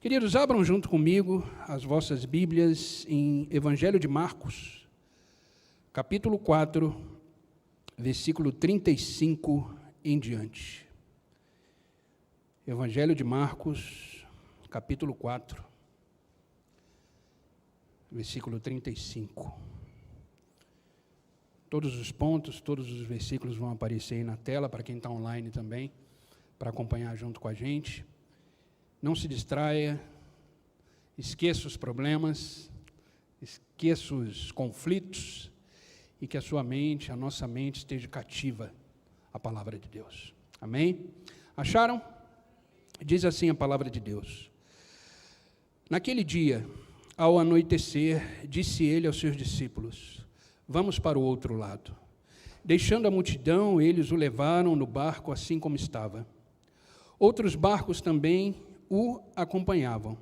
Queridos, abram junto comigo as vossas Bíblias em Evangelho de Marcos, capítulo 4, versículo 35 em diante. Evangelho de Marcos, capítulo 4, versículo 35. Todos os pontos, todos os versículos vão aparecer aí na tela, para quem está online também, para acompanhar junto com a gente. Não se distraia, esqueça os problemas, esqueça os conflitos e que a sua mente, a nossa mente esteja cativa à palavra de Deus. Amém? Acharam? Diz assim a palavra de Deus. Naquele dia, ao anoitecer, disse ele aos seus discípulos: vamos para o outro lado. Deixando a multidão, eles o levaram no barco assim como estava. Outros barcos também o acompanhavam.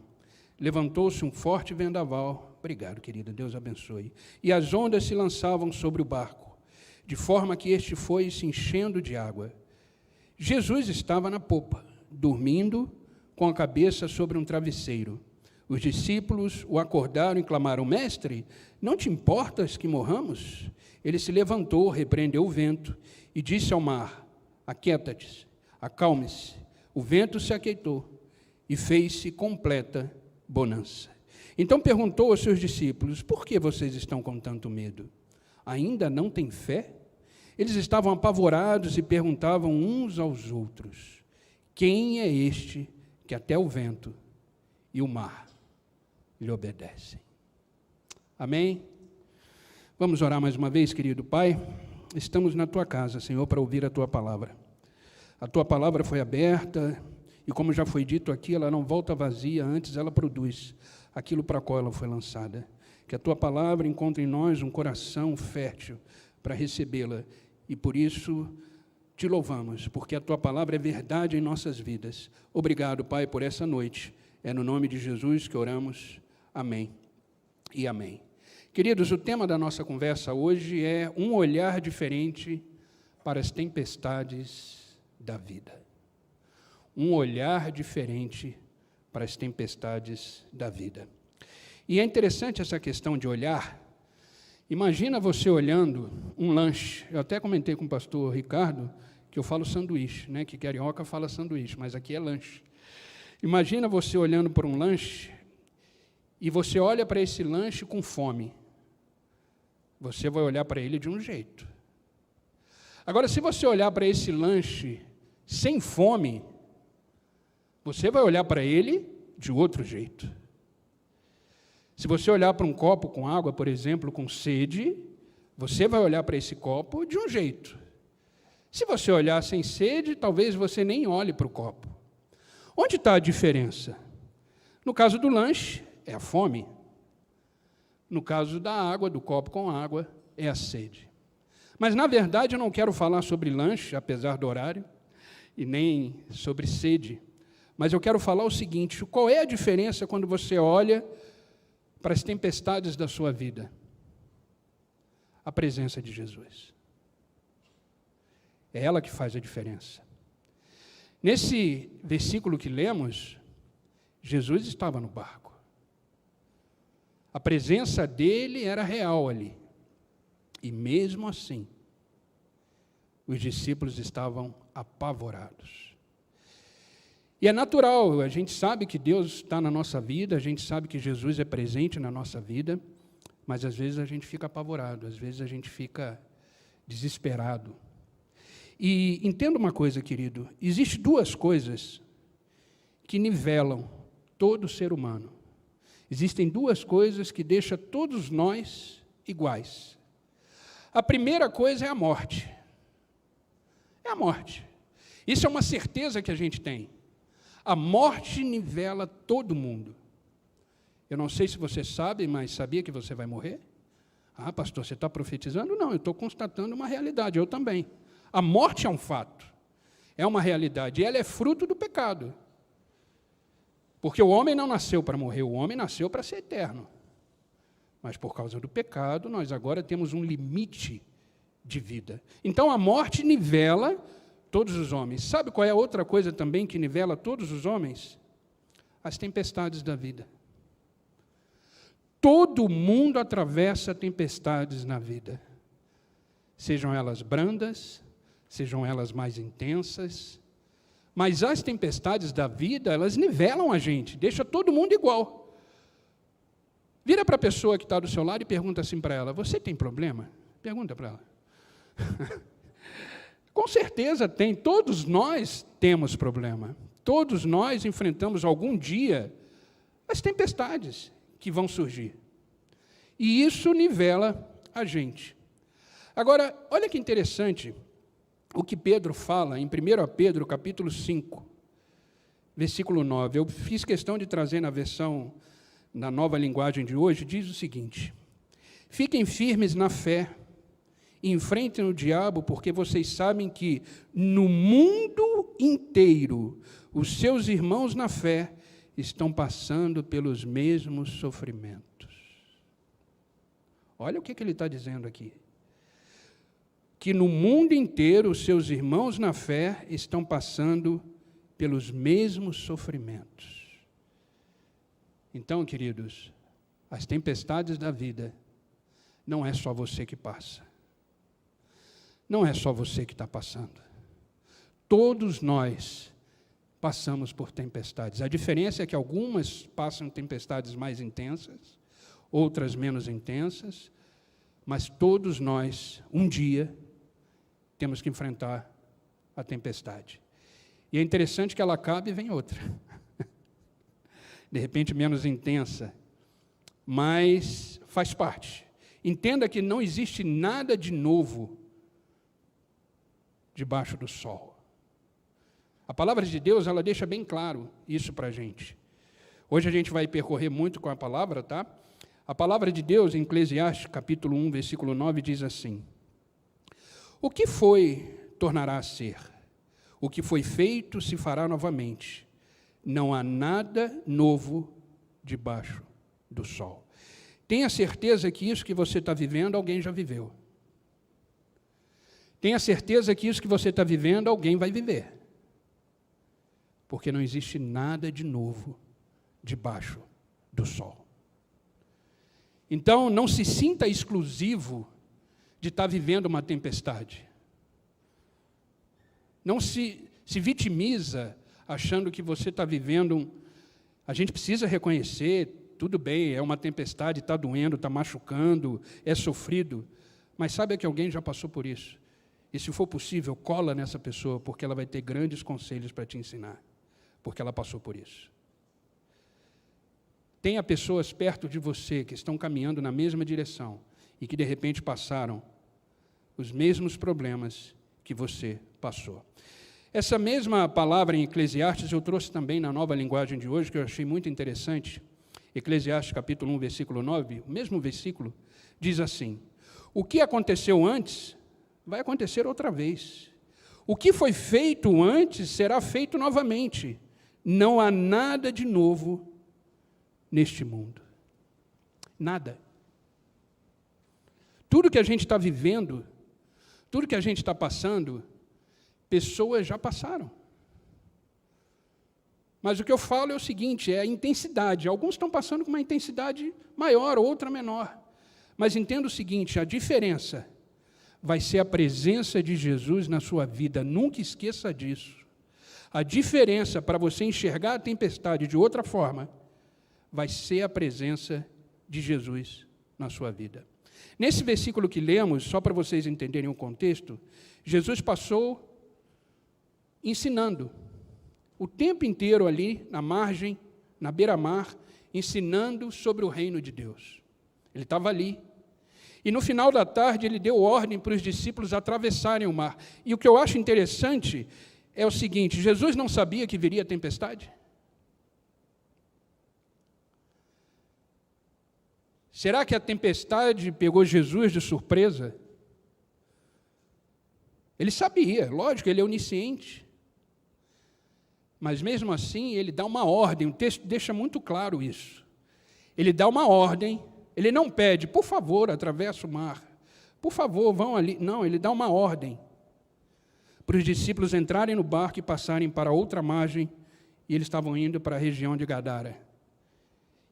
Levantou-se um forte vendaval. Obrigado, querida, Deus abençoe. E as ondas se lançavam sobre o barco, de forma que este foi se enchendo de água. Jesus estava na popa, dormindo, com a cabeça sobre um travesseiro. Os discípulos o acordaram e clamaram: Mestre, não te importas que morramos? Ele se levantou, repreendeu o vento e disse ao mar: Aquieta-te, acalme-se. O vento se aquietou e fez-se completa bonança. Então perguntou aos seus discípulos: por que vocês estão com tanto medo? Ainda não têm fé? Eles estavam apavorados e perguntavam uns aos outros: quem é este que até o vento e o mar lhe obedecem? Amém? Vamos orar mais uma vez, querido Pai. Estamos na Tua casa, Senhor, para ouvir a Tua palavra. A Tua palavra foi aberta e, como já foi dito aqui, ela não volta vazia, antes ela produz aquilo para o qual ela foi lançada. Que a Tua palavra encontre em nós um coração fértil para recebê-la, e por isso Te louvamos, porque a Tua palavra é verdade em nossas vidas. Obrigado, Pai, por essa noite. É no nome de Jesus que oramos. Amém e amém. Queridos, o tema da nossa conversa hoje é um olhar diferente para as tempestades da vida. Um olhar diferente para as tempestades da vida. E é interessante essa questão de olhar. Imagina você olhando um lanche. Eu até comentei com o pastor Ricardo que eu falo sanduíche, né? Que carioca fala sanduíche, mas aqui é lanche. Imagina você olhando para um lanche e você olha para esse lanche com fome. Você vai olhar para ele de um jeito. Agora, se você olhar para esse lanche sem fome, você vai olhar para ele de outro jeito. Se você olhar para um copo com água, por exemplo, com sede, você vai olhar para esse copo de um jeito. Se você olhar sem sede, talvez você nem olhe para o copo. Onde está a diferença? No caso do lanche, é a fome. No caso da água, do copo com água, é a sede. Mas, na verdade, eu não quero falar sobre lanche, apesar do horário, e nem sobre sede. Mas eu quero falar o seguinte: qual é a diferença quando você olha para as tempestades da sua vida? A presença de Jesus. É ela que faz a diferença. Nesse versículo que lemos, Jesus estava no barco. A presença dele era real ali. E mesmo assim, os discípulos estavam apavorados. E é natural, a gente sabe que Deus está na nossa vida, a gente sabe que Jesus é presente na nossa vida, mas às vezes a gente fica apavorado, às vezes a gente fica desesperado. E entenda uma coisa, querido, existem duas coisas que nivelam todo ser humano. Existem duas coisas que deixam todos nós iguais. A primeira coisa é a morte. É a morte. Isso é uma certeza que a gente tem. A morte nivela todo mundo. Eu não sei se você sabe, mas sabia que você vai morrer? Ah, pastor, você está profetizando? Não, eu estou constatando uma realidade, eu também. A morte é um fato, é uma realidade, e ela é fruto do pecado. Porque o homem não nasceu para morrer, o homem nasceu para ser eterno. Mas por causa do pecado, nós agora temos um limite de vida. Então a morte nivela todos os homens. Sabe qual é a outra coisa também que nivela todos os homens? as tempestades da vida. Todo mundo atravessa tempestades na vida. Sejam elas brandas, sejam elas mais intensas, mas as tempestades da vida, elas nivelam a gente, deixa todo mundo igual. Vira para a pessoa que está do seu lado e pergunta assim para ela: você tem problema? Pergunta para ela. Com certeza tem, todos nós temos problema. Todos nós enfrentamos algum dia as tempestades que vão surgir. E isso nivela a gente. Agora, olha que interessante o que Pedro fala em 1 Pedro, capítulo 5, versículo 9. Eu fiz questão de trazer na versão, na nova linguagem de hoje, diz o seguinte: fiquem firmes na fé, enfrentem o diabo, porque vocês sabem que no mundo inteiro os seus irmãos na fé estão passando pelos mesmos sofrimentos. Olha o que ele está dizendo aqui. Que no mundo inteiro os seus irmãos na fé estão passando pelos mesmos sofrimentos. Então, queridos, as tempestades da vida não é só você que passa. Não é só você que está passando. Todos nós passamos por tempestades. A diferença é que algumas passam tempestades mais intensas, outras menos intensas, mas todos nós, um dia, temos que enfrentar a tempestade. E é interessante que ela acaba e vem outra. De repente menos intensa, mas faz parte. Entenda que não existe nada de novo debaixo do sol. A palavra de Deus, ela deixa bem claro isso para a gente. Hoje a gente vai percorrer muito com a palavra, tá? A palavra de Deus, em Eclesiastes, capítulo 1, versículo 9, diz assim: o que foi, tornará a ser. O que foi feito, se fará novamente. Não há nada novo debaixo do sol. Tenha certeza que isso que você está vivendo, alguém já viveu. Tenha certeza que isso que você está vivendo, alguém vai viver. Porque não existe nada de novo debaixo do sol. Então, não se sinta exclusivo de estar vivendo uma tempestade. Não se vitimiza achando que você está vivendo A gente precisa reconhecer, tudo bem, é uma tempestade, está doendo, está machucando, é sofrido, mas saiba que alguém já passou por isso. E se for possível, cola nessa pessoa, porque ela vai ter grandes conselhos para te ensinar, porque ela passou por isso. Tenha pessoas perto de você que estão caminhando na mesma direção e que, de repente, passaram os mesmos problemas que você passou. Essa mesma palavra em Eclesiastes eu trouxe também na nova linguagem de hoje, que eu achei muito interessante. Eclesiastes, capítulo 1, versículo 9, o mesmo versículo, diz assim: o que aconteceu antes, vai acontecer outra vez. O que foi feito antes, será feito novamente. Não há nada de novo neste mundo. Nada. Tudo que a gente está vivendo, tudo que a gente está passando, pessoas já passaram. Mas o que eu falo é o seguinte, é a intensidade. Alguns estão passando com uma intensidade maior, outra menor. Mas entenda o seguinte, a diferença vai ser a presença de Jesus na sua vida. Nunca esqueça disso. A diferença para você enxergar a tempestade de outra forma vai ser a presença de Jesus na sua vida. Nesse versículo que lemos, só para vocês entenderem o contexto, Jesus passou ensinando o tempo inteiro ali na margem, na beira-mar, ensinando sobre o reino de Deus. Ele estava ali. E no final da tarde ele deu ordem para os discípulos atravessarem o mar. E o que eu acho interessante é o seguinte, Jesus não sabia que viria a tempestade? Será que a tempestade pegou Jesus de surpresa? Ele sabia, lógico, ele é onisciente. Mas mesmo assim, ele dá uma ordem, o texto deixa muito claro isso. Ele dá uma ordem, ele não pede, por favor, atravessa o mar. Por favor, vão ali. Não, ele dá uma ordem para os discípulos entrarem no barco e passarem para outra margem e eles estavam indo para a região de Gadara.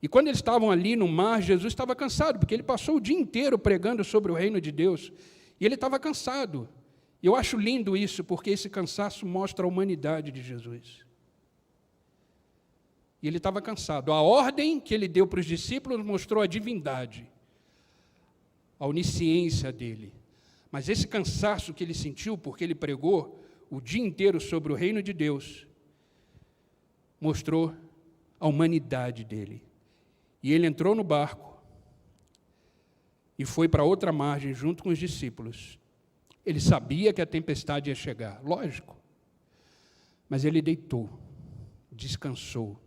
E quando eles estavam ali no mar, Jesus estava cansado, porque ele passou o dia inteiro pregando sobre o reino de Deus, e ele estava cansado. E eu acho lindo isso, porque esse cansaço mostra a humanidade de Jesus. E ele estava cansado. A ordem que ele deu para os discípulos mostrou a divindade, a onisciência dele. Mas esse cansaço que ele sentiu, porque ele pregou o dia inteiro sobre o reino de Deus, mostrou a humanidade dele. E ele entrou no barco e foi para outra margem junto com os discípulos. Ele sabia que a tempestade ia chegar, lógico. Mas ele deitou, descansou.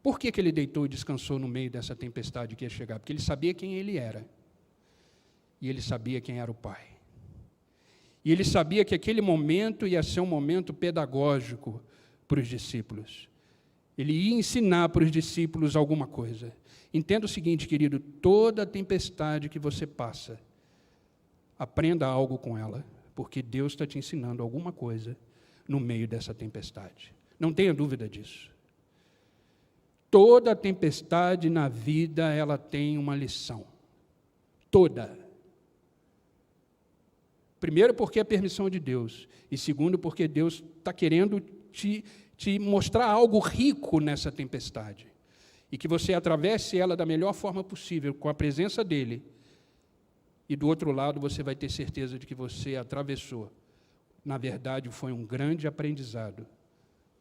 Por que ele deitou e descansou no meio dessa tempestade que ia chegar? Porque ele sabia quem ele era. E ele sabia quem era o Pai. E ele sabia que aquele momento ia ser um momento pedagógico para os discípulos. Ele ia ensinar para os discípulos alguma coisa. Entenda o seguinte, querido, toda tempestade que você passa, aprenda algo com ela, porque Deus está te ensinando alguma coisa no meio dessa tempestade. Não tenha dúvida disso. Toda tempestade na vida, ela tem uma lição. Toda. Primeiro, porque é permissão de Deus. E segundo, porque Deus está querendo te mostrar algo rico nessa tempestade. E que você atravesse ela da melhor forma possível, com a presença dEle. E do outro lado, você vai ter certeza de que você atravessou. Na verdade, foi um grande aprendizado,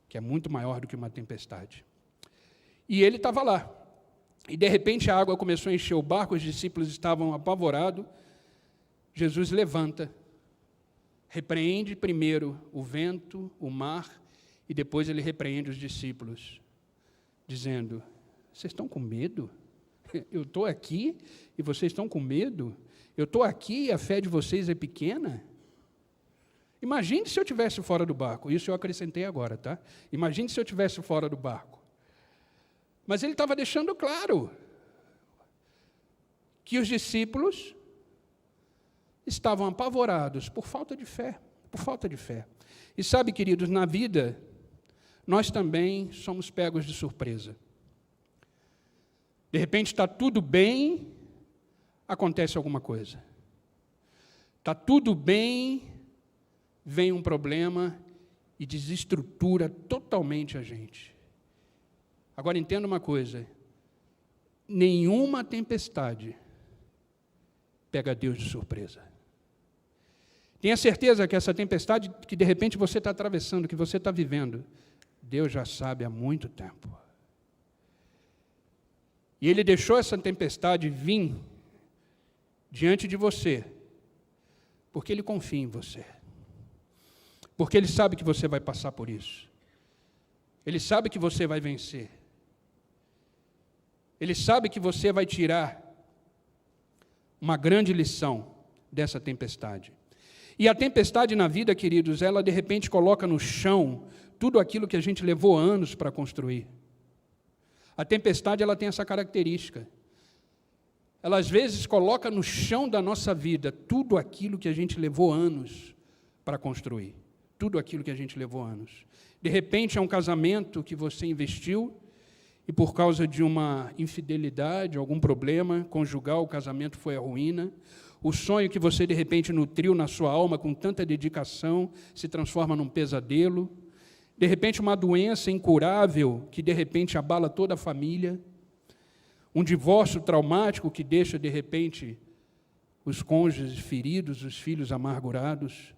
que é muito maior do que uma tempestade. E ele estava lá. E, de repente, a água começou a encher o barco, os discípulos estavam apavorados. Jesus levanta, repreende primeiro o vento, o mar, e depois ele repreende os discípulos, dizendo: vocês estão com medo? Eu estou aqui e vocês estão com medo? Eu estou aqui e a fé de vocês é pequena? Imagine se eu estivesse fora do barco. Isso eu acrescentei agora, tá? Imagine se eu estivesse fora do barco. Mas ele estava deixando claro que os discípulos estavam apavorados por falta de fé, por falta de fé. E sabe, queridos, na vida, nós também somos pegos de surpresa. De repente está tudo bem, acontece alguma coisa. Está tudo bem, vem um problema e desestrutura totalmente a gente. Agora entenda uma coisa, nenhuma tempestade pega Deus de surpresa. Tenha certeza que essa tempestade que de repente você está atravessando, que você está vivendo, Deus já sabe há muito tempo. E Ele deixou essa tempestade vir diante de você, porque Ele confia em você. Porque Ele sabe que você vai passar por isso. Ele sabe que você vai vencer. Ele sabe que você vai tirar uma grande lição dessa tempestade. E a tempestade na vida, queridos, ela de repente coloca no chão tudo aquilo que a gente levou anos para construir. A tempestade, ela tem essa característica. Ela, às vezes, coloca no chão da nossa vida tudo aquilo que a gente levou anos para construir. Tudo aquilo que a gente levou anos. De repente, é um casamento que você investiu e, por causa de uma infidelidade, algum problema conjugal, o casamento foi à ruína. O sonho que você, de repente, nutriu na sua alma com tanta dedicação se transforma num pesadelo. De repente, uma doença incurável que, de repente, abala toda a família. Um divórcio traumático que deixa, de repente, os cônjuges feridos, os filhos amargurados.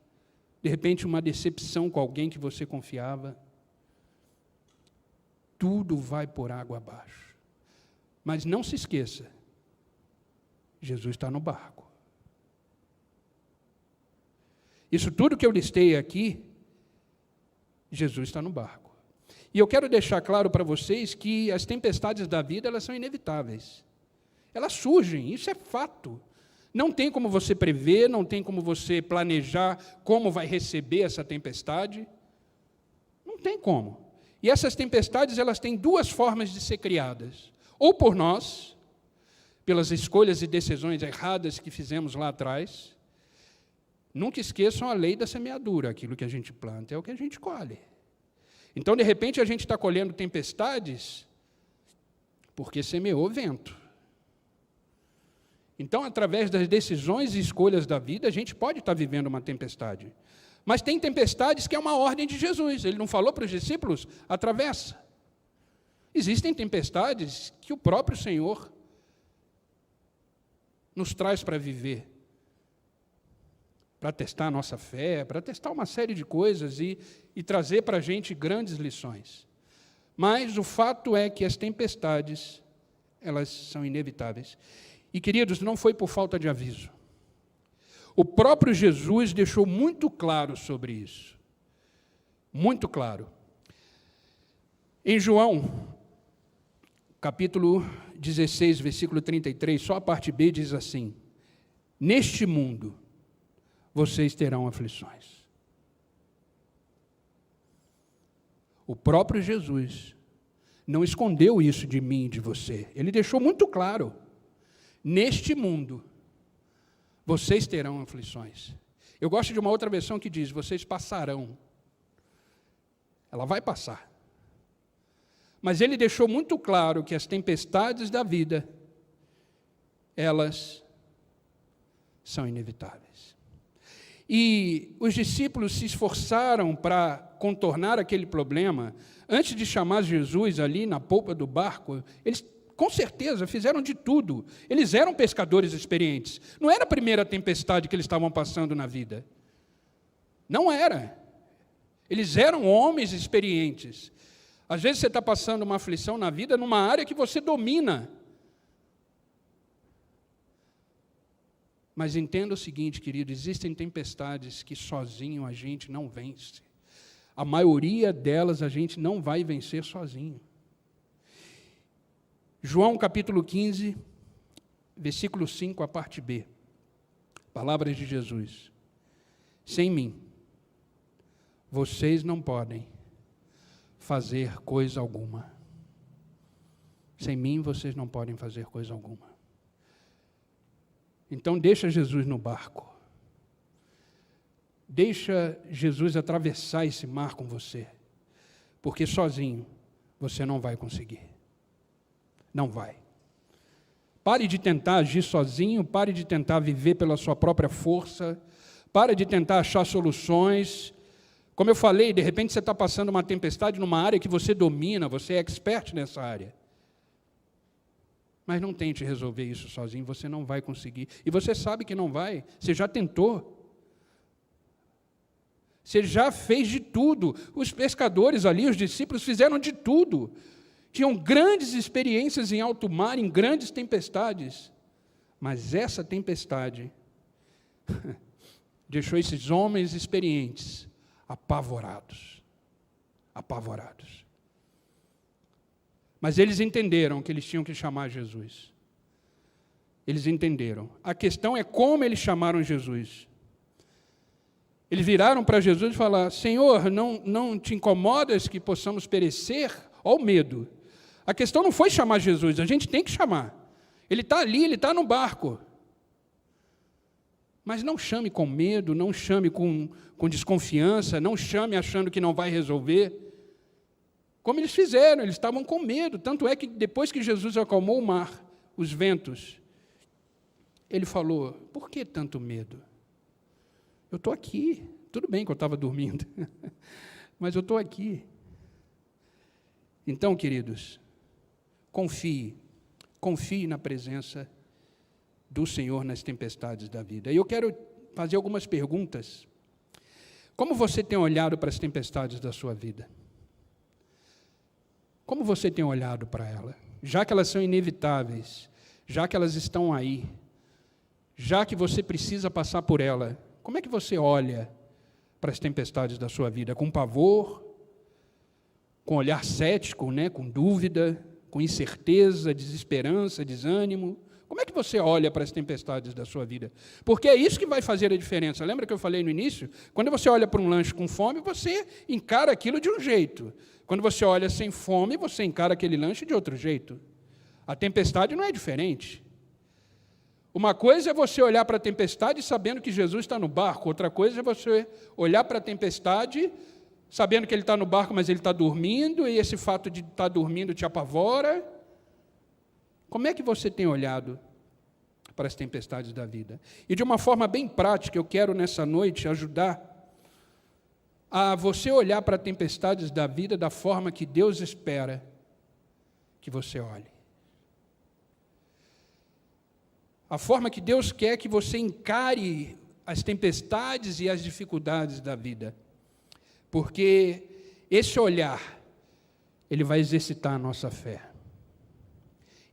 De repente, uma decepção com alguém que você confiava. Tudo vai por água abaixo. Mas não se esqueça, Jesus está no barco. Isso tudo que eu listei aqui, Jesus está no barco. E eu quero deixar claro para vocês que as tempestades da vida, elas são inevitáveis. Elas surgem, isso é fato. Não tem como você prever, não tem como você planejar como vai receber essa tempestade. Não tem como. E essas tempestades, elas têm duas formas de ser criadas. Ou por nós, pelas escolhas e decisões erradas que fizemos lá atrás. Nunca esqueçam a lei da semeadura. Aquilo que a gente planta é o que a gente colhe. Então, de repente, a gente está colhendo tempestades porque semeou vento. Então, através das decisões e escolhas da vida, a gente pode estar vivendo uma tempestade. Mas tem tempestades que é uma ordem de Jesus. Ele não falou para os discípulos? Atravessa. Existem tempestades que o próprio Senhor nos traz para viver, para testar a nossa fé, para testar uma série de coisas e trazer para a gente grandes lições. Mas o fato é que as tempestades, elas são inevitáveis. E, queridos, não foi por falta de aviso. O próprio Jesus deixou muito claro sobre isso. Muito claro. Em João, capítulo 16, versículo 33, só a parte B diz assim: neste mundo vocês terão aflições. O próprio Jesus não escondeu isso de mim e de você. Ele deixou muito claro. Neste mundo, vocês terão aflições. Eu gosto de uma outra versão que diz, vocês passarão. Ela vai passar. Mas ele deixou muito claro que as tempestades da vida, elas são inevitáveis. E os discípulos se esforçaram para contornar aquele problema. Antes de chamar Jesus ali na polpa do barco, eles com certeza fizeram de tudo. Eles eram pescadores experientes. Não era a primeira tempestade que eles estavam passando na vida. Não era. Eles eram homens experientes. Às vezes você está passando uma aflição na vida numa área que você domina. Mas entenda o seguinte, querido, existem tempestades que sozinho a gente não vence. A maioria delas a gente não vai vencer sozinho. João capítulo 15, versículo 5, a parte B. Palavras de Jesus. Sem mim, vocês não podem fazer coisa alguma. Sem mim, vocês não podem fazer coisa alguma. Então, deixa Jesus no barco. Deixa Jesus atravessar esse mar com você. Porque sozinho, você não vai conseguir. Não vai. Pare de tentar agir sozinho, pare de tentar viver pela sua própria força, pare de tentar achar soluções. Como eu falei, de repente você está passando uma tempestade numa área que você domina, você é expert nessa área. Mas não tente resolver isso sozinho, você não vai conseguir. E você sabe que não vai, você já tentou. Você já fez de tudo. Os pescadores ali, os discípulos, fizeram de tudo. Tinham grandes experiências em alto mar, em grandes tempestades. Mas essa tempestade deixou esses homens experientes apavorados. Apavorados. Mas eles entenderam que eles tinham que chamar Jesus. Eles entenderam. A questão é como eles chamaram Jesus. Eles viraram para Jesus e falaram, Senhor, não te incomodas que possamos perecer? Olha o medo. A questão não foi chamar Jesus, a gente tem que chamar. Ele está ali, ele está no barco. Mas não chame com medo, não chame com desconfiança, não chame achando que não vai resolver. Como eles fizeram, eles estavam com medo. Tanto é que depois que Jesus acalmou o mar, os ventos, ele falou, por que tanto medo? Eu estou aqui. Tudo bem que eu estava dormindo, mas eu estou aqui. Então, queridos, confie na presença do Senhor nas tempestades da vida. E eu quero fazer algumas perguntas. Como você tem olhado para as tempestades da sua vida? Como você tem olhado para ela? Já que elas são inevitáveis, já que elas estão aí, já que você precisa passar por ela, como é que você olha para as tempestades da sua vida? Com pavor? Com olhar cético, né? Com dúvida? Com incerteza, desesperança, desânimo? Como é que você olha para as tempestades da sua vida? Porque é isso que vai fazer a diferença. Lembra que eu falei no início? Quando você olha para um lanche com fome, você encara aquilo de um jeito. Quando você olha sem fome, você encara aquele lanche de outro jeito. A tempestade não é diferente. Uma coisa é você olhar para a tempestade sabendo que Jesus está no barco. Outra coisa é você olhar para a tempestade sabendo que ele está no barco, mas ele está dormindo, e esse fato de estar dormindo te apavora? Como é que você tem olhado para as tempestades da vida? E de uma forma bem prática, eu quero nessa noite ajudar a você olhar para as tempestades da vida da forma que Deus espera que você olhe. A forma que Deus quer que você encare as tempestades e as dificuldades da vida. Porque esse olhar, ele vai exercitar a nossa fé.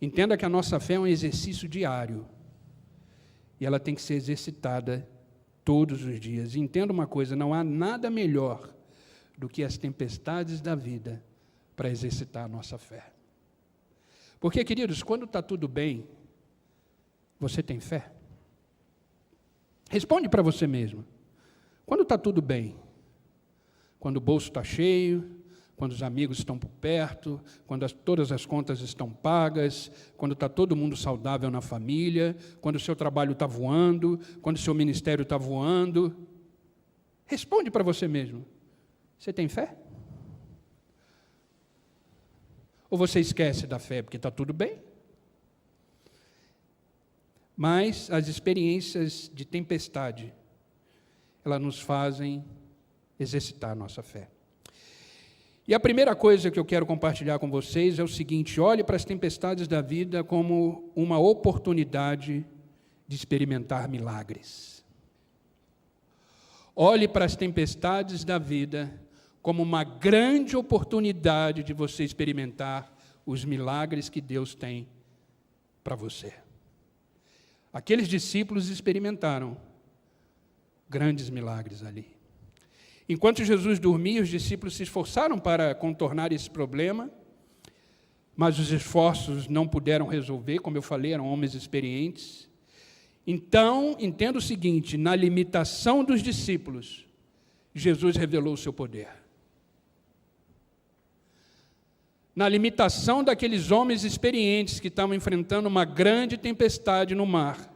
Entenda que a nossa fé é um exercício diário. E ela tem que ser exercitada todos os dias. E entenda uma coisa, não há nada melhor do que as tempestades da vida para exercitar a nossa fé. Porque, queridos, quando está tudo bem, você tem fé? Responde para você mesmo. Quando está tudo bem? Quando o bolso está cheio, quando os amigos estão por perto, quando todas as contas estão pagas, quando está todo mundo saudável na família, quando o seu trabalho está voando, quando o seu ministério está voando. Responde para você mesmo. Você tem fé? Ou você esquece da fé porque está tudo bem? Mas as experiências de tempestade, elas nos fazem exercitar a nossa fé. E a primeira coisa que eu quero compartilhar com vocês é o seguinte: olhe para as tempestades da vida como uma oportunidade de experimentar milagres. Olhe para as tempestades da vida como uma grande oportunidade de você experimentar os milagres que Deus tem para você. Aqueles discípulos experimentaram grandes milagres ali. Enquanto Jesus dormia, os discípulos se esforçaram para contornar esse problema, mas os esforços não puderam resolver, como eu falei, eram homens experientes. Então, entenda o seguinte: na limitação dos discípulos, Jesus revelou o seu poder. Na limitação daqueles homens experientes que estavam enfrentando uma grande tempestade no mar,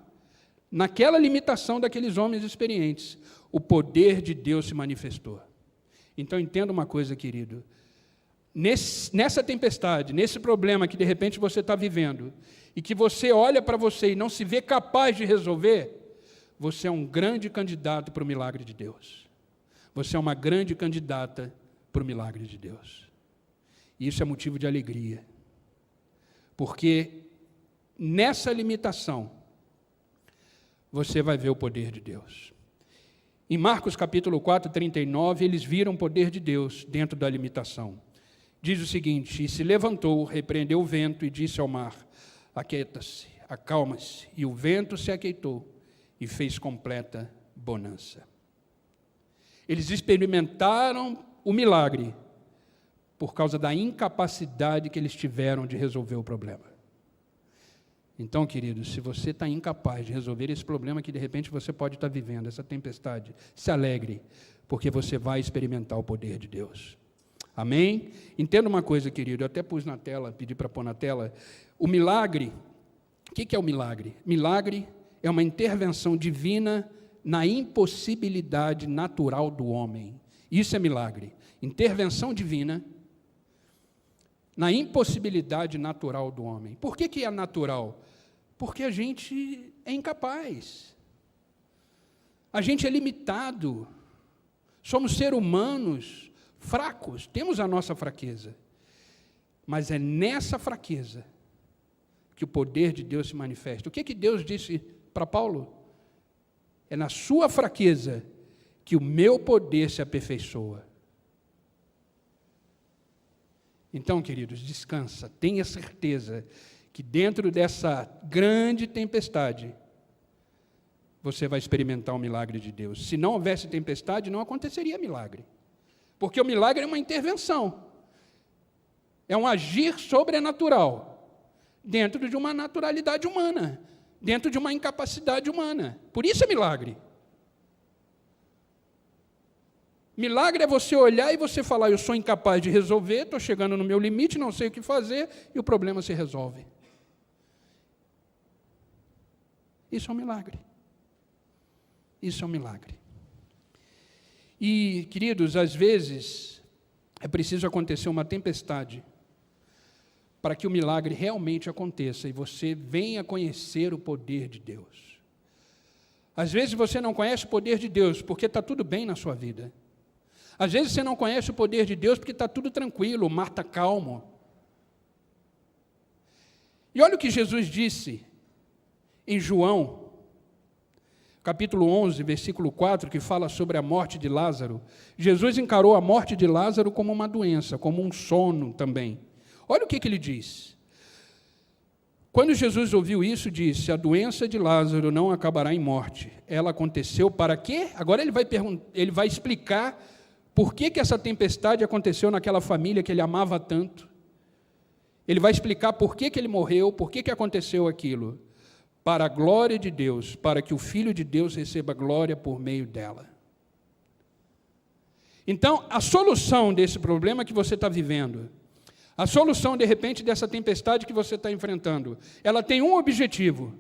naquela limitação daqueles homens experientes, o poder de Deus se manifestou. Então, entenda uma coisa, querido. Nessa tempestade, nesse problema que de repente você está vivendo, e que você olha para você e não se vê capaz de resolver, você é um grande candidato para o milagre de Deus. Você é uma grande candidata para o milagre de Deus. E isso é motivo de alegria. Porque nessa limitação, você vai ver o poder de Deus. Em Marcos capítulo 4, 39, eles viram o poder de Deus dentro da limitação. Diz o seguinte: e se levantou, repreendeu o vento e disse ao mar: aquieta-se, acalma-se. E o vento se aquietou e fez completa bonança. Eles experimentaram o milagre por causa da incapacidade que eles tiveram de resolver o problema. Então, queridos, se você está incapaz de resolver esse problema que de repente você pode estar vivendo, essa tempestade, se alegre, porque você vai experimentar o poder de Deus. Amém? Entenda uma coisa, querido, eu até pus na tela, pedi para pôr na tela. O milagre, o que é o milagre? Milagre é uma intervenção divina na impossibilidade natural do homem. Isso é milagre. Intervenção divina na impossibilidade natural do homem. Por que é natural? Porque a gente é incapaz. A gente é limitado. Somos seres humanos fracos, temos a nossa fraqueza. Mas é nessa fraqueza que o poder de Deus se manifesta. O que Deus disse para Paulo? É na sua fraqueza que o meu poder se aperfeiçoa. Então, queridos, descansa, tenha certeza que dentro dessa grande tempestade, você vai experimentar o milagre de Deus. Se não houvesse tempestade, não aconteceria milagre. Porque o milagre é uma intervenção. É um agir sobrenatural, dentro de uma naturalidade humana, dentro de uma incapacidade humana. Por isso é milagre. Milagre é você olhar e você falar: eu sou incapaz de resolver, estou chegando no meu limite, não sei o que fazer, e o problema se resolve. Isso é um milagre. Isso é um milagre. E, queridos, às vezes é preciso acontecer uma tempestade para que o milagre realmente aconteça e você venha conhecer o poder de Deus. Às vezes você não conhece o poder de Deus porque está tudo bem na sua vida. Às vezes você não conhece o poder de Deus porque está tudo tranquilo, o mar está calmo. E olha o que Jesus disse em João, capítulo 11, versículo 4, que fala sobre a morte de Lázaro. Jesus encarou a morte de Lázaro como uma doença, como um sono também. Olha o que ele diz. Quando Jesus ouviu isso, disse: a doença de Lázaro não acabará em morte. Ela aconteceu para quê? Agora ele vai explicar por que essa tempestade aconteceu naquela família que ele amava tanto. Ele vai explicar por que ele morreu, por que aconteceu aquilo. Para a glória de Deus, para que o Filho de Deus receba glória por meio dela. Então, a solução desse problema que você está vivendo, a solução, de repente, dessa tempestade que você está enfrentando, ela tem um objetivo: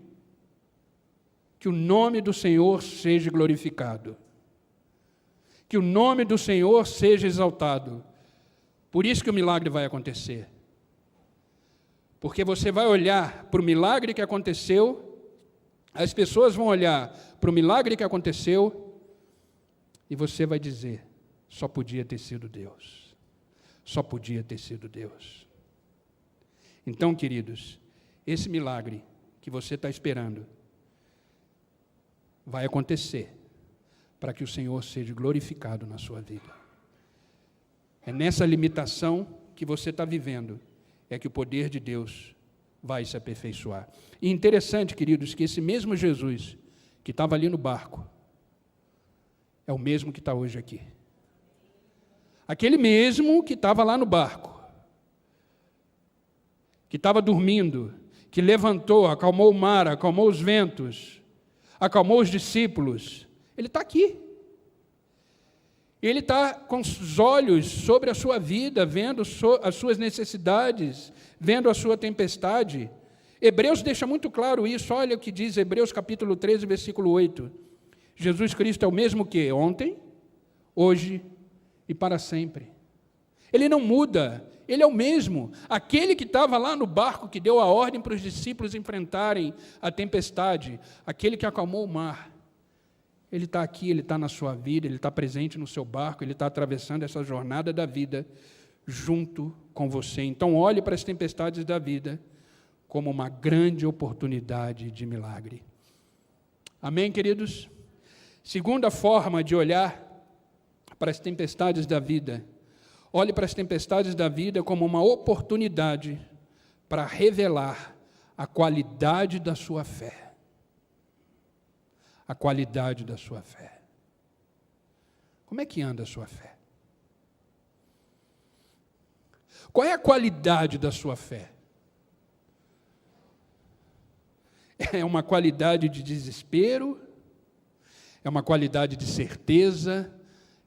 que o nome do Senhor seja glorificado, que o nome do Senhor seja exaltado. Por isso que o milagre vai acontecer. Porque você vai olhar para o milagre que aconteceu, as pessoas vão olhar para o milagre que aconteceu, e você vai dizer: só podia ter sido Deus. Só podia ter sido Deus. Então, queridos, esse milagre que você está esperando vai acontecer para que o Senhor seja glorificado na sua vida. É nessa limitação que você está vivendo, é que o poder de Deus vai se aperfeiçoar. E interessante, queridos, que esse mesmo Jesus que estava ali no barco é o mesmo que está hoje aqui. Aquele mesmo que estava lá no barco, que estava dormindo, que levantou, acalmou o mar, acalmou os ventos, acalmou os discípulos, ele está aqui. Ele está com os olhos sobre a sua vida, vendo as suas necessidades, vendo a sua tempestade. Hebreus deixa muito claro isso. Olha o que diz Hebreus capítulo 13, versículo 8. Jesus Cristo é o mesmo que ontem, hoje e para sempre. Ele não muda, ele é o mesmo. Aquele que estava lá no barco, que deu a ordem para os discípulos enfrentarem a tempestade, aquele que acalmou o mar, ele está aqui, ele está na sua vida, ele está presente no seu barco, ele está atravessando essa jornada da vida junto com você. Então, olhe para as tempestades da vida como uma grande oportunidade de milagre. Amém, queridos? Segunda forma de olhar para as tempestades da vida. Olhe para as tempestades da vida como uma oportunidade para revelar a qualidade da sua fé. A qualidade da sua fé. Como é que anda a sua fé? Qual é a qualidade da sua fé? É uma qualidade de desespero? É uma qualidade de certeza?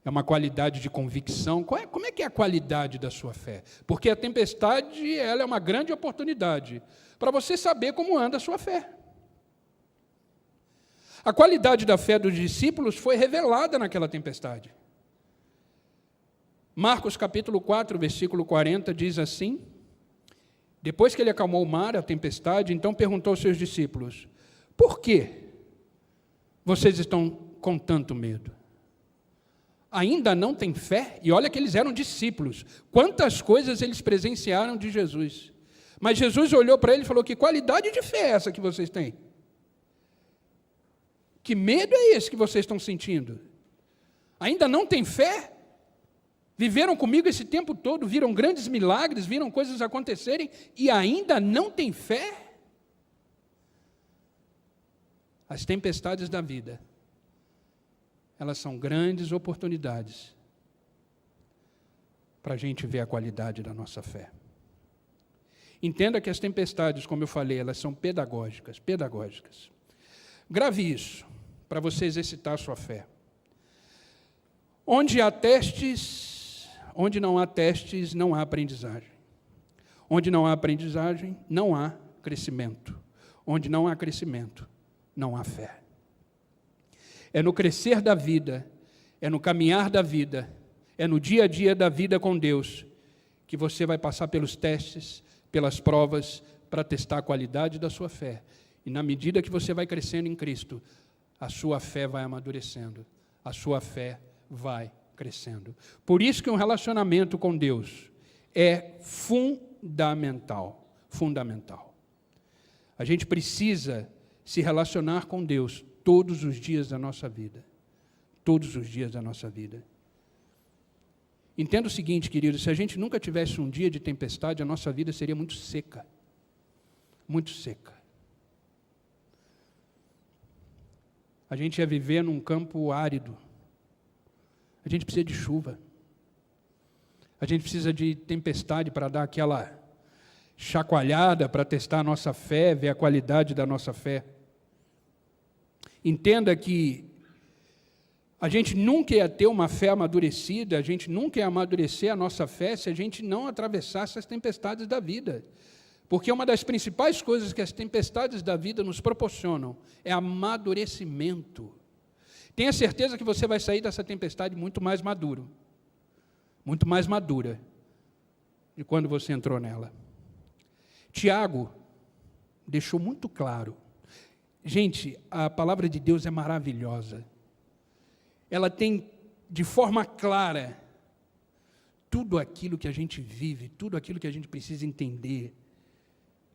É uma qualidade de convicção? Como é que é a qualidade da sua fé? Porque a tempestade, ela é uma grande oportunidade para você saber como anda a sua fé. A qualidade da fé dos discípulos foi revelada naquela tempestade. Marcos capítulo 4, versículo 40, diz assim: depois que ele acalmou o mar, a tempestade, então perguntou aos seus discípulos: por que vocês estão com tanto medo? Ainda não têm fé? E olha que eles eram discípulos. Quantas coisas eles presenciaram de Jesus. Mas Jesus olhou para ele e falou: que qualidade de fé é essa que vocês têm? Que medo é esse que vocês estão sentindo? Ainda não têm fé? Viveram comigo esse tempo todo, viram grandes milagres, viram coisas acontecerem e ainda não têm fé? As tempestades da vida, elas são grandes oportunidades para a gente ver a qualidade da nossa fé. Entenda que as tempestades, como eu falei, elas são pedagógicas. Grave isso, para você exercitar a sua fé. Onde não há testes, não há aprendizagem. Onde não há aprendizagem, não há crescimento. Onde não há crescimento, não há fé. É no crescer da vida, é no caminhar da vida, é no dia a dia da vida com Deus, que você vai passar pelos testes, pelas provas, para testar a qualidade da sua fé. E na medida que você vai crescendo em Cristo, a sua fé vai amadurecendo, a sua fé vai crescendo. Por isso que um relacionamento com Deus é fundamental, fundamental. A gente precisa se relacionar com Deus todos os dias da nossa vida. Todos os dias da nossa vida. Entenda o seguinte, querido, se a gente nunca tivesse um dia de tempestade, a nossa vida seria muito seca. Muito seca. A gente ia viver num campo árido. A gente precisa de chuva. A gente precisa de tempestade para dar aquela chacoalhada, para testar a nossa fé, ver a qualidade da nossa fé. Entenda que a gente nunca ia ter uma fé amadurecida, a gente nunca ia amadurecer a nossa fé se a gente não atravessasse as tempestades da vida. Porque uma das principais coisas que as tempestades da vida nos proporcionam é amadurecimento. Tenha certeza que você vai sair dessa tempestade muito mais maduro, muito mais madura de quando você entrou nela. Tiago deixou muito claro. Gente, a palavra de Deus é maravilhosa. Ela tem, de forma clara, tudo aquilo que a gente vive, tudo aquilo que a gente precisa entender.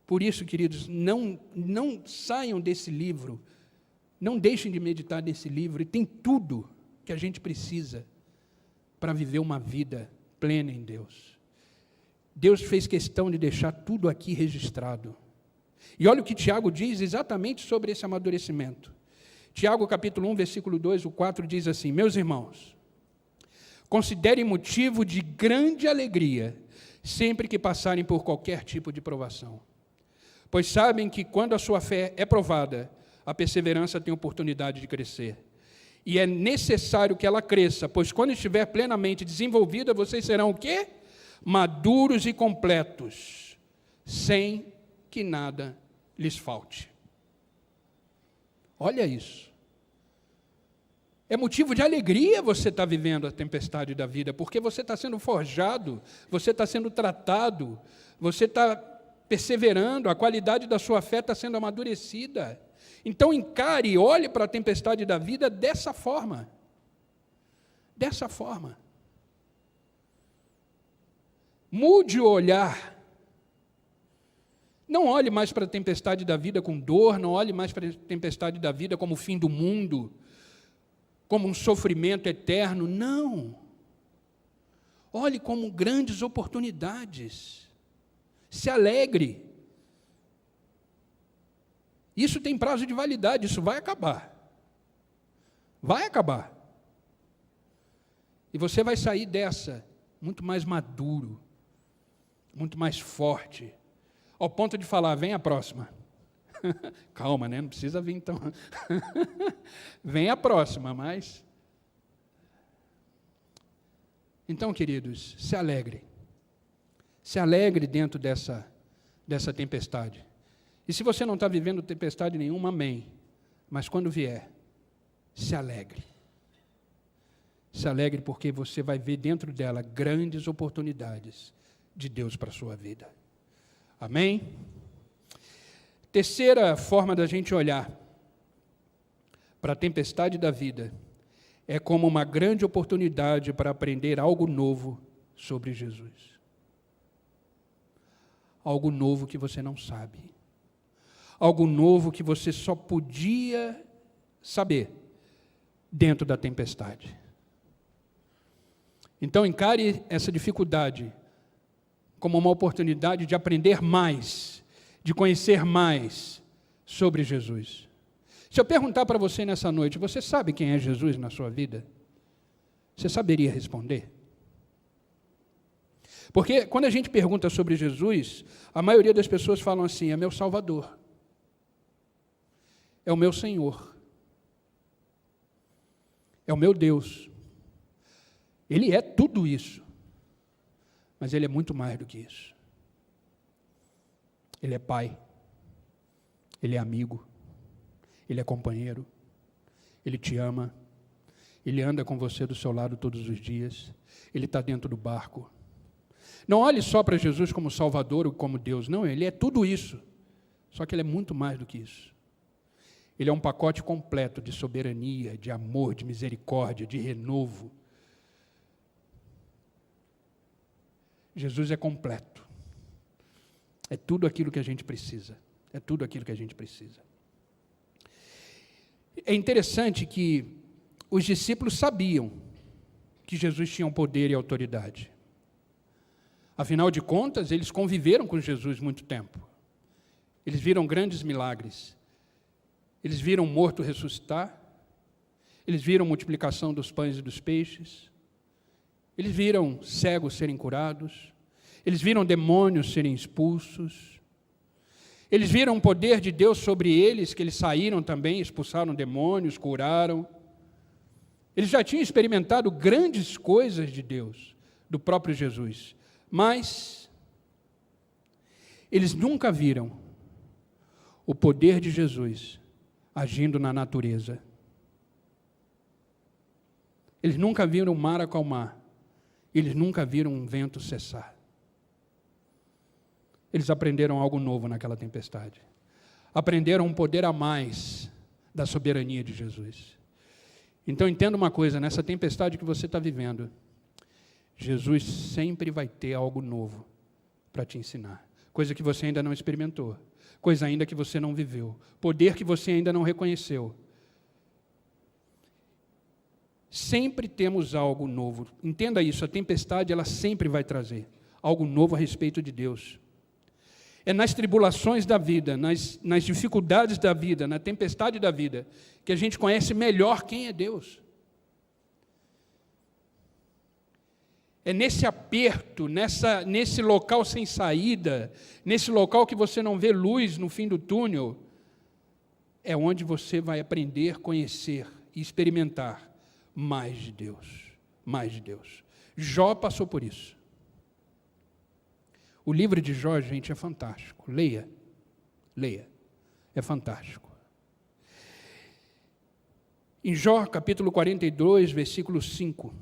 Por isso, queridos, não saiam desse livro, não deixem de meditar nesse livro, e tem tudo que a gente precisa para viver uma vida plena em Deus. Deus fez questão de deixar tudo aqui registrado. E olha o que Tiago diz exatamente sobre esse amadurecimento. Tiago, capítulo 1, versículo 2, o 4, diz assim: meus irmãos, considerem motivo de grande alegria sempre que passarem por qualquer tipo de provação. Pois sabem que quando a sua fé é provada, a perseverança tem oportunidade de crescer. E é necessário que ela cresça, pois quando estiver plenamente desenvolvida, vocês serão o quê? Maduros e completos, sem que nada lhes falte. Olha isso. É motivo de alegria você estar vivendo a tempestade da vida, porque você está sendo forjado, você está sendo tratado, você está perseverando, a qualidade da sua fé está sendo amadurecida. Então encare e olhe para a tempestade da vida dessa forma. Dessa forma. Mude o olhar. Não olhe mais para a tempestade da vida com dor, não olhe mais para a tempestade da vida como o fim do mundo, como um sofrimento eterno. Não. Olhe como grandes oportunidades. Se alegre. Isso tem prazo de validade, isso vai acabar. Vai acabar. E você vai sair dessa muito mais maduro, muito mais forte, ao ponto de falar: vem a próxima. Calma, né? Não precisa vir então. Vem a próxima, mas... Então, queridos, se alegre. Se alegre dentro dessa tempestade. E se você não está vivendo tempestade nenhuma, amém. Mas quando vier, se alegre. Se alegre porque você vai ver dentro dela grandes oportunidades de Deus para a sua vida. Amém? Terceira forma da gente olhar para a tempestade da vida é como uma grande oportunidade para aprender algo novo sobre Jesus. Algo novo que você não sabe. Algo novo que você só podia saber dentro da tempestade. Então, encare essa dificuldade como uma oportunidade de aprender mais, de conhecer mais sobre Jesus. Se eu perguntar para você nessa noite, você sabe quem é Jesus na sua vida? Você saberia responder? Porque quando a gente pergunta sobre Jesus, a maioria das pessoas falam assim: é meu Salvador, é o meu Senhor, é o meu Deus. Ele é tudo isso, mas Ele é muito mais do que isso. Ele é Pai, Ele é amigo, Ele é companheiro, Ele te ama, Ele anda com você do seu lado todos os dias. Ele está dentro do barco. Não olhe só para Jesus como Salvador ou como Deus. Não, Ele é tudo isso. Só que Ele é muito mais do que isso. Ele é um pacote completo de soberania, de amor, de misericórdia, de renovo. Jesus é completo. É tudo aquilo que a gente precisa. É tudo aquilo que a gente precisa. É interessante que os discípulos sabiam que Jesus tinha um poder e autoridade. Afinal de contas, eles conviveram com Jesus muito tempo. Eles viram grandes milagres. Eles viram morto ressuscitar. Eles viram multiplicação dos pães e dos peixes. Eles viram cegos serem curados. Eles viram demônios serem expulsos. Eles viram o poder de Deus sobre eles, que eles saíram também, expulsaram demônios, curaram. Eles já tinham experimentado grandes coisas de Deus, do próprio Jesus. Mas eles nunca viram o poder de Jesus agindo na natureza. Eles nunca viram o mar acalmar. Eles nunca viram um vento cessar. Eles aprenderam algo novo naquela tempestade. Aprenderam um poder a mais da soberania de Jesus. Então entenda uma coisa, nessa tempestade que você está vivendo, Jesus sempre vai ter algo novo para te ensinar. Coisa que você ainda não experimentou. Coisa ainda que você não viveu. Poder que você ainda não reconheceu. Sempre temos algo novo. Entenda isso, a tempestade ela sempre vai trazer algo novo a respeito de Deus. É nas tribulações da vida, nas dificuldades da vida, na tempestade da vida, que a gente conhece melhor quem é Deus. É nesse aperto, nesse local sem saída, nesse local que você não vê luz no fim do túnel, é onde você vai aprender, conhecer e experimentar mais de Deus. Mais de Deus. Jó passou por isso. O livro de Jó, gente, é fantástico. Leia. Leia. É fantástico. Em Jó, capítulo 42, versículo 5,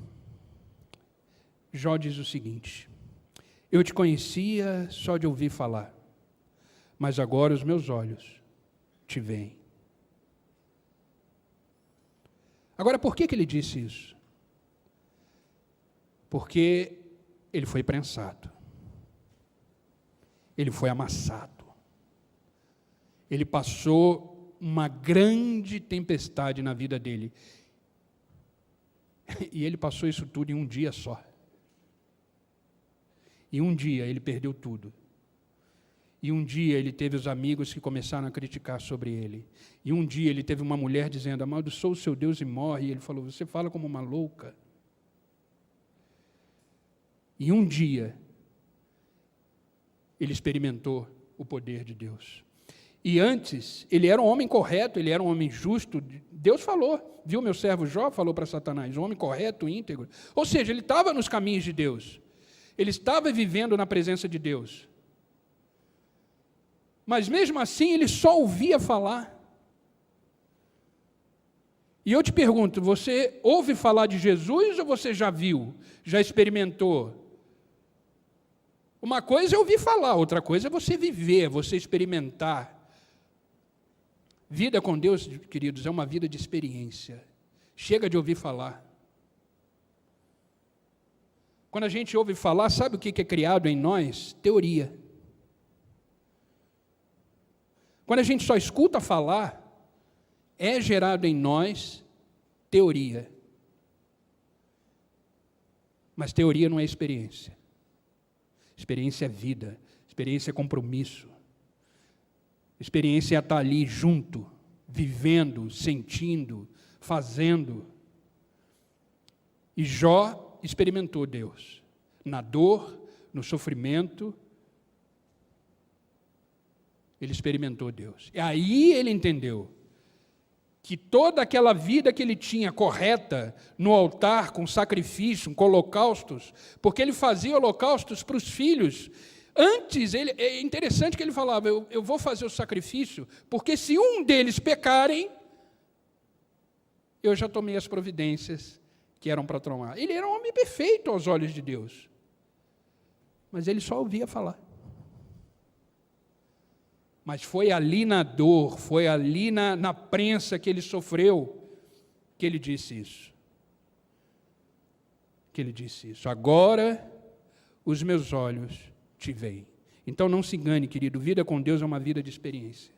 Jó diz o seguinte: eu te conhecia só de ouvir falar, mas agora os meus olhos te veem. Agora, por que ele disse isso? Porque ele foi prensado. Ele foi amassado. Ele passou uma grande tempestade na vida dele. E ele passou isso tudo em um dia só. E um dia ele perdeu tudo. E um dia ele teve os amigos que começaram a criticar sobre ele. E um dia ele teve uma mulher dizendo: amaldiçoa o seu Deus e morre. E ele falou: você fala como uma louca. E um dia ele experimentou o poder de Deus. E antes, ele era um homem correto, ele era um homem justo. Deus falou, viu meu servo Jó, falou para Satanás, um homem correto, íntegro. Ou seja, ele estava nos caminhos de Deus. Ele estava vivendo na presença de Deus. Mas mesmo assim, ele só ouvia falar. E eu te pergunto, você ouve falar de Jesus ou você já viu, já experimentou? Uma coisa é ouvir falar, outra coisa é você viver, você experimentar. Vida com Deus, queridos, é uma vida de experiência. Chega de ouvir falar. Quando a gente ouve falar, sabe o que é criado em nós? Teoria. Quando a gente só escuta falar, é gerado em nós teoria. Mas teoria não é experiência. Experiência é vida, experiência é compromisso. Experiência é estar ali junto, vivendo, sentindo, fazendo. E Jó experimentou Deus, na dor, no sofrimento. Ele experimentou Deus. E aí ele entendeu que toda aquela vida que ele tinha correta no altar, com sacrifício, com holocaustos, porque ele fazia holocaustos para os filhos. Antes, é interessante que ele falava, eu vou fazer o sacrifício, porque se um deles pecarem, eu já tomei as providências que eram para tomar. Ele era um homem perfeito aos olhos de Deus, mas ele só ouvia falar. Mas foi ali na dor, foi ali na prensa que ele sofreu, que ele disse isso. Agora os meus olhos te veem. Então não se engane, querido, vida com Deus é uma vida de experiência.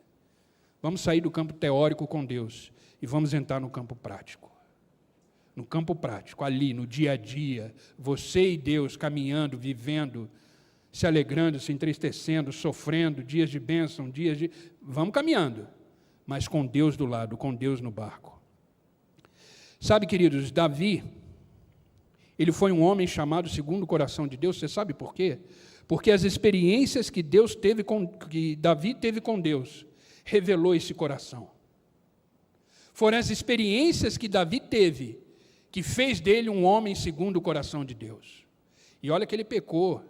Vamos sair do campo teórico com Deus e vamos entrar no campo prático. No campo prático, ali, no dia a dia, você e Deus caminhando, vivendo, se alegrando, se entristecendo, sofrendo, dias de bênção, Vamos caminhando, mas com Deus do lado, com Deus no barco. Sabe, queridos, Davi, ele foi um homem chamado segundo o coração de Deus. Você sabe por quê? Porque as experiências que Davi teve com Deus, revelou esse coração. Foram as experiências que Davi teve, que fez dele um homem segundo o coração de Deus. E olha que ele pecou,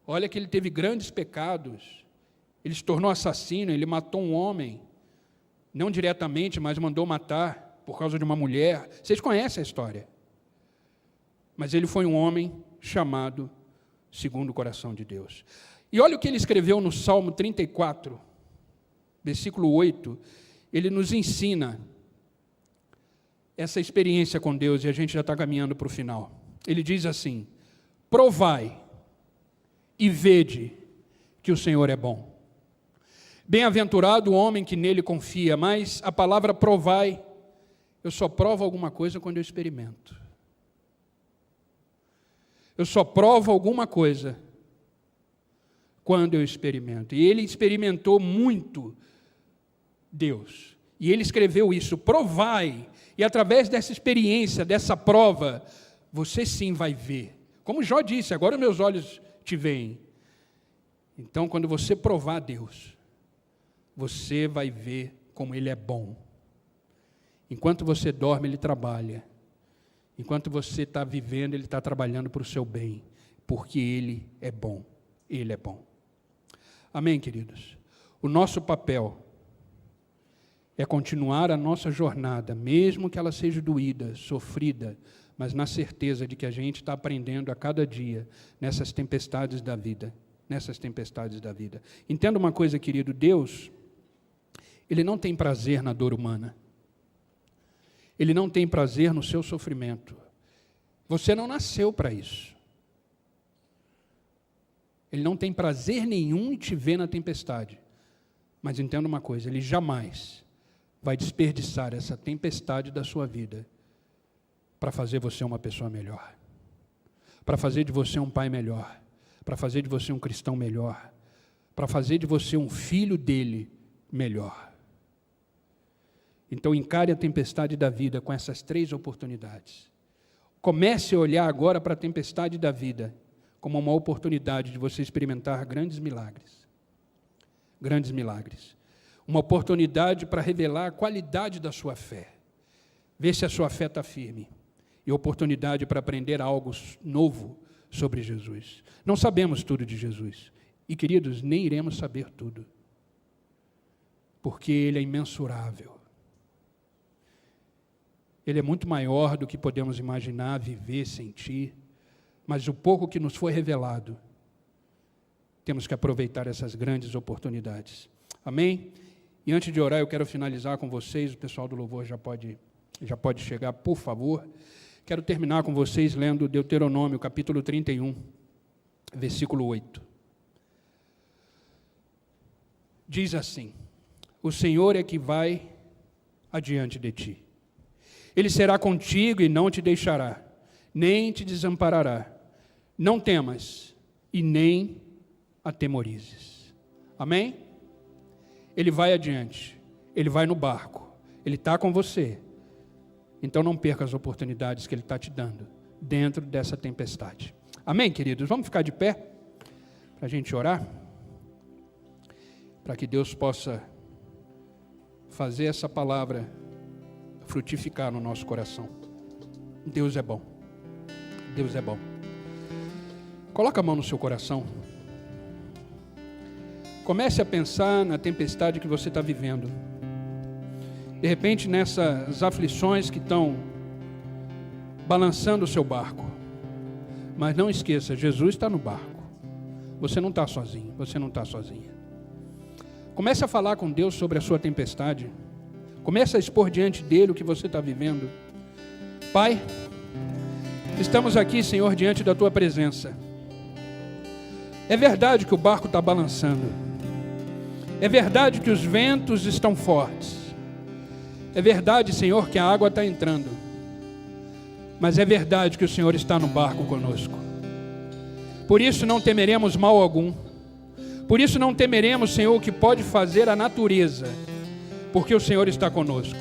olha que ele teve grandes pecados, ele se tornou assassino, ele matou um homem, não diretamente, mas mandou matar por causa de uma mulher. Vocês conhecem a história. Mas ele foi um homem chamado segundo o coração de Deus. E olha o que ele escreveu no Salmo 34, versículo 8, ele nos ensina essa experiência com Deus, e a gente já está caminhando para o final. Ele diz assim: provai e vede que o Senhor é bom. Bem-aventurado o homem que nele confia. Mas a palavra provai, eu só provo alguma coisa quando eu experimento. Eu só provo alguma coisa quando eu experimento. E ele experimentou muito Deus. E ele escreveu isso: provai. E através dessa experiência, dessa prova, você sim vai ver. Como Jó disse, agora meus olhos te veem. Então, quando você provar Deus, você vai ver como Ele é bom. Enquanto você dorme, Ele trabalha. Enquanto você está vivendo, Ele está trabalhando para o seu bem, porque Ele é bom. Ele é bom. Amém, queridos? O nosso papel é continuar a nossa jornada, mesmo que ela seja doída, sofrida, mas na certeza de que a gente está aprendendo a cada dia nessas tempestades da vida. Entenda uma coisa, querido, Deus, Ele não tem prazer na dor humana. Ele não tem prazer no seu sofrimento. Você não nasceu para isso. Ele não tem prazer nenhum em te ver na tempestade. Mas entenda uma coisa, Ele jamais vai desperdiçar essa tempestade da sua vida para fazer você uma pessoa melhor, para fazer de você um pai melhor, para fazer de você um cristão melhor, para fazer de você um filho dele melhor. Então encare a tempestade da vida com essas 3 oportunidades. Comece a olhar agora para a tempestade da vida como uma oportunidade de você experimentar grandes milagres. Grandes milagres. Uma oportunidade para revelar a qualidade da sua fé. Ver se a sua fé está firme. E oportunidade para aprender algo novo sobre Jesus. Não sabemos tudo de Jesus. E, queridos, nem iremos saber tudo. Porque Ele é imensurável. Ele é muito maior do que podemos imaginar, viver, sentir. Mas o pouco que nos foi revelado, temos que aproveitar essas grandes oportunidades. Amém? E antes de orar, eu quero finalizar com vocês, o pessoal do louvor já pode chegar, por favor. Quero terminar com vocês lendo Deuteronômio, capítulo 31, versículo 8. Diz assim: o Senhor é que vai adiante de ti. Ele será contigo e não te deixará, nem te desamparará. Não temas e nem atemorizes. Amém? Ele vai adiante, Ele vai no barco, Ele está com você. Então não perca as oportunidades que Ele está te dando dentro dessa tempestade. Amém, queridos? Vamos ficar de pé para a gente orar? Para que Deus possa fazer essa palavra frutificar no nosso coração. Deus é bom. Deus é bom. Coloca a mão no seu coração. Comece a pensar na tempestade que você está vivendo. De repente, nessas aflições que estão balançando o seu barco. Mas não esqueça, Jesus está no barco. Você não está sozinho, você não está sozinha. Comece a falar com Deus sobre a sua tempestade. Comece a expor diante dele o que você está vivendo. Pai, estamos aqui, Senhor, diante da tua presença. É verdade que o barco está balançando. É verdade que os ventos estão fortes. É verdade, Senhor, que a água está entrando. Mas é verdade que o Senhor está no barco conosco. Por isso não temeremos mal algum. Por isso não temeremos, Senhor, o que pode fazer a natureza, porque o Senhor está conosco.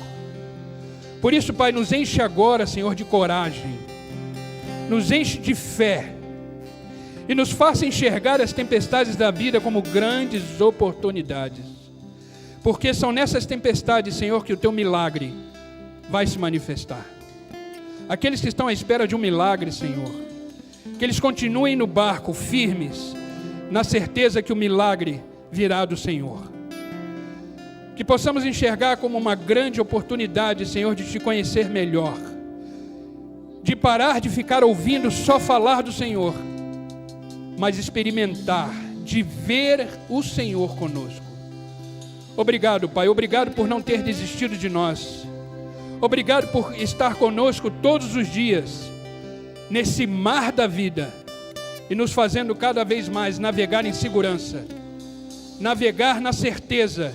Por isso, Pai, nos enche agora, Senhor, de coragem. Nos enche de fé. E nos faça enxergar as tempestades da vida como grandes oportunidades. Porque são nessas tempestades, Senhor, que o teu milagre vai se manifestar. Aqueles que estão à espera de um milagre, Senhor, que eles continuem no barco firmes, na certeza que o milagre virá do Senhor. Que possamos enxergar como uma grande oportunidade, Senhor, de te conhecer melhor, de parar de ficar ouvindo só falar do Senhor, mas experimentar, de ver o Senhor conosco. Obrigado, Pai, obrigado por não ter desistido de nós. Obrigado por estar conosco todos os dias, nesse mar da vida, e nos fazendo cada vez mais navegar em segurança, navegar na certeza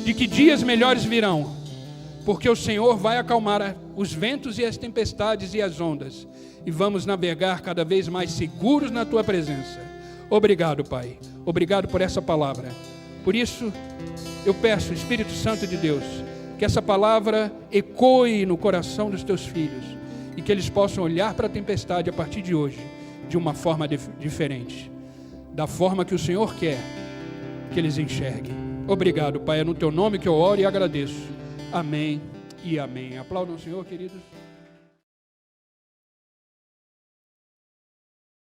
de que dias melhores virão, porque o Senhor vai acalmar os ventos e as tempestades e as ondas, e vamos navegar cada vez mais seguros na tua presença. Obrigado, Pai, obrigado por essa palavra. Por isso, eu peço, Espírito Santo de Deus, que essa palavra ecoe no coração dos teus filhos e que eles possam olhar para a tempestade a partir de hoje de uma forma diferente, da forma que o Senhor quer que eles enxerguem. Obrigado, Pai, é no teu nome que eu oro e agradeço. Amém e amém. Aplaudam o Senhor, queridos.